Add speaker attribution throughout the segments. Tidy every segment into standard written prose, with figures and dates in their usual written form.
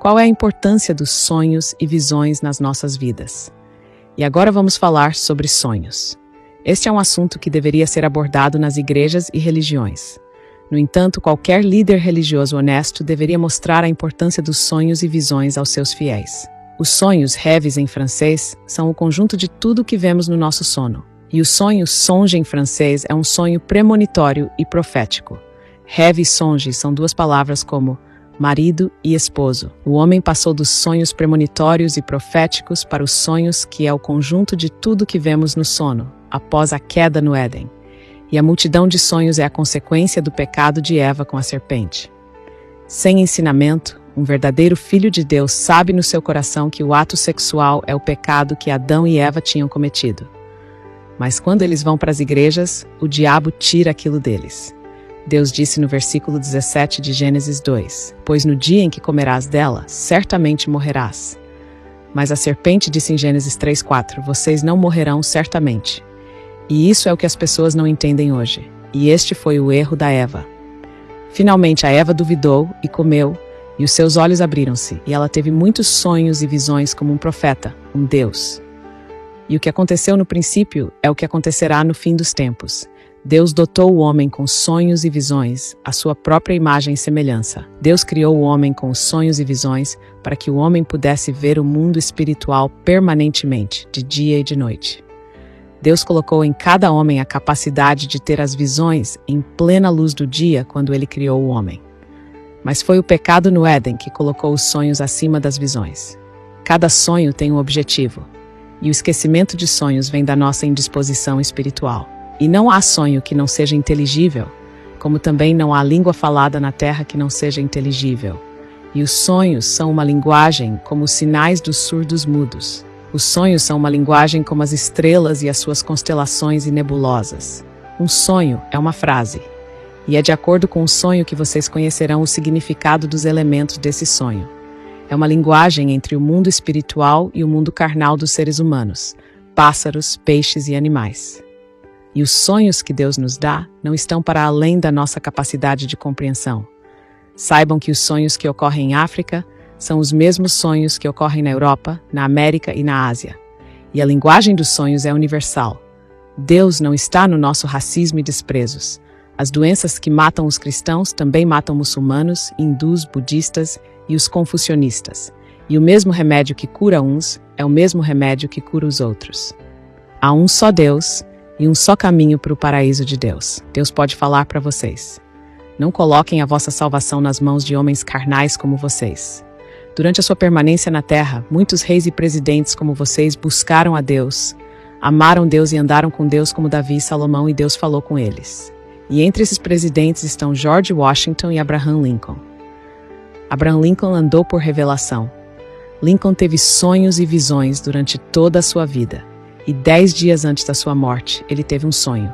Speaker 1: qual é a importância dos sonhos e visões nas nossas vidas. E agora vamos falar sobre sonhos. Este é um assunto que deveria ser abordado nas igrejas e religiões. No entanto, qualquer líder religioso honesto deveria mostrar a importância dos sonhos e visões aos seus fiéis. Os sonhos, rêves em francês, são o conjunto de tudo que vemos no nosso sono. E o sonho, songe em francês, é um sonho premonitório e profético. Rêve e songe são duas palavras como marido e esposo. O homem passou dos sonhos premonitórios e proféticos para os sonhos, que é o conjunto de tudo que vemos no sono, após a queda no Éden. E a multidão de sonhos é a consequência do pecado de Eva com a serpente. Sem ensinamento, um verdadeiro filho de Deus sabe no seu coração que o ato sexual é o pecado que Adão e Eva tinham cometido. Mas quando eles vão para as igrejas, o diabo tira aquilo deles. Deus disse no versículo 17 de Gênesis 2, pois no dia em que comerás dela, certamente morrerás. Mas a serpente disse em Gênesis 3:4, vocês não morrerão certamente. E isso é o que as pessoas não entendem hoje. E este foi o erro da Eva. Finalmente a Eva duvidou e comeu, e os seus olhos abriram-se, e ela teve muitos sonhos e visões como um profeta, um Deus. E o que aconteceu no princípio é o que acontecerá no fim dos tempos. Deus dotou o homem com sonhos e visões, a sua própria imagem e semelhança. Deus criou o homem com os sonhos e visões para que o homem pudesse ver o mundo espiritual permanentemente, de dia e de noite. Deus colocou em cada homem a capacidade de ter as visões em plena luz do dia quando ele criou o homem. Mas foi o pecado no Éden que colocou os sonhos acima das visões. Cada sonho tem um objetivo, e o esquecimento de sonhos vem da nossa indisposição espiritual. E não há sonho que não seja inteligível, como também não há língua falada na terra que não seja inteligível. E os sonhos são uma linguagem como os sinais dos surdos mudos. Os sonhos são uma linguagem como as estrelas e as suas constelações e nebulosas. Um sonho é uma frase, e é de acordo com o sonho que vocês conhecerão o significado dos elementos desse sonho. É uma linguagem entre o mundo espiritual e o mundo carnal dos seres humanos, pássaros, peixes e animais. E os sonhos que Deus nos dá não estão para além da nossa capacidade de compreensão. Saibam que os sonhos que ocorrem em África são os mesmos sonhos que ocorrem na Europa, na América e na Ásia. E a linguagem dos sonhos é universal. Deus não está no nosso racismo e desprezos. As doenças que matam os cristãos também matam muçulmanos, hindus, budistas e os confucionistas. E o mesmo remédio que cura uns é o mesmo remédio que cura os outros. Há um só Deus e um só caminho para o paraíso de Deus. Deus pode falar para vocês. Não coloquem a vossa salvação nas mãos de homens carnais como vocês. Durante a sua permanência na terra, muitos reis e presidentes como vocês buscaram a Deus, amaram Deus e andaram com Deus como Davi e Salomão, e Deus falou com eles. E entre esses presidentes estão George Washington e Abraham Lincoln. Abraham Lincoln andou por revelação. Lincoln teve sonhos e visões durante toda a sua vida. E 10 dias antes da sua morte, ele teve um sonho.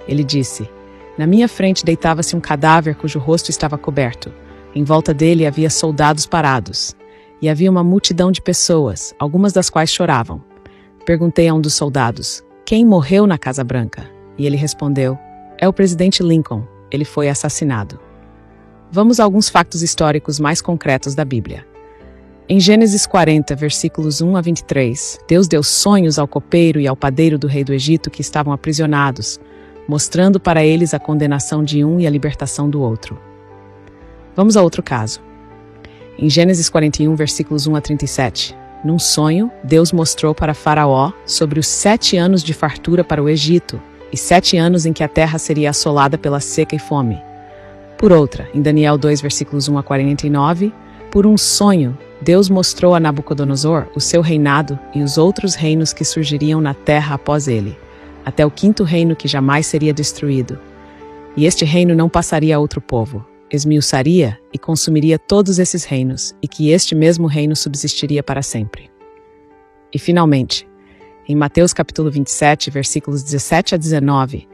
Speaker 1: Ele disse, na minha frente deitava-se um cadáver cujo rosto estava coberto. Em volta dele havia soldados parados. E havia uma multidão de pessoas, algumas das quais choravam. Perguntei a um dos soldados, quem morreu na Casa Branca? E ele respondeu, é o presidente Lincoln. Ele foi assassinado. Vamos a alguns fatos históricos mais concretos da Bíblia. Em Gênesis 40, versículos 1 a 23, Deus deu sonhos ao copeiro e ao padeiro do rei do Egito que estavam aprisionados, mostrando para eles a condenação de um e a libertação do outro. Vamos a outro caso. Em Gênesis 41, versículos 1 a 37, num sonho, Deus mostrou para Faraó sobre os 7 anos de fartura para o Egito e 7 anos em que a terra seria assolada pela seca e fome. Por outra, em Daniel 2, versículos 1 a 49, por um sonho, Deus mostrou a Nabucodonosor o seu reinado e os outros reinos que surgiriam na terra após ele, até o 5º reino que jamais seria destruído. E este reino não passaria a outro povo, esmiuçaria e consumiria todos esses reinos, e que este mesmo reino subsistiria para sempre. E finalmente, em Mateus capítulo 27, versículos 17 a 19,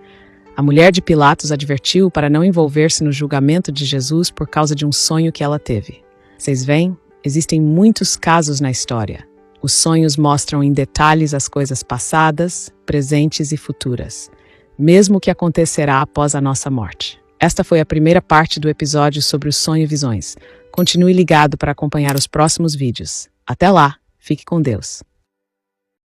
Speaker 1: a mulher de Pilatos advertiu para não envolver-se no julgamento de Jesus por causa de um sonho que ela teve. Vocês veem? Existem muitos casos na história. Os sonhos mostram em detalhes as coisas passadas, presentes e futuras, mesmo o que acontecerá após a nossa morte. Esta foi a primeira parte do episódio sobre o sonho e visões. Continue ligado para acompanhar os próximos vídeos. Até lá, fique com Deus.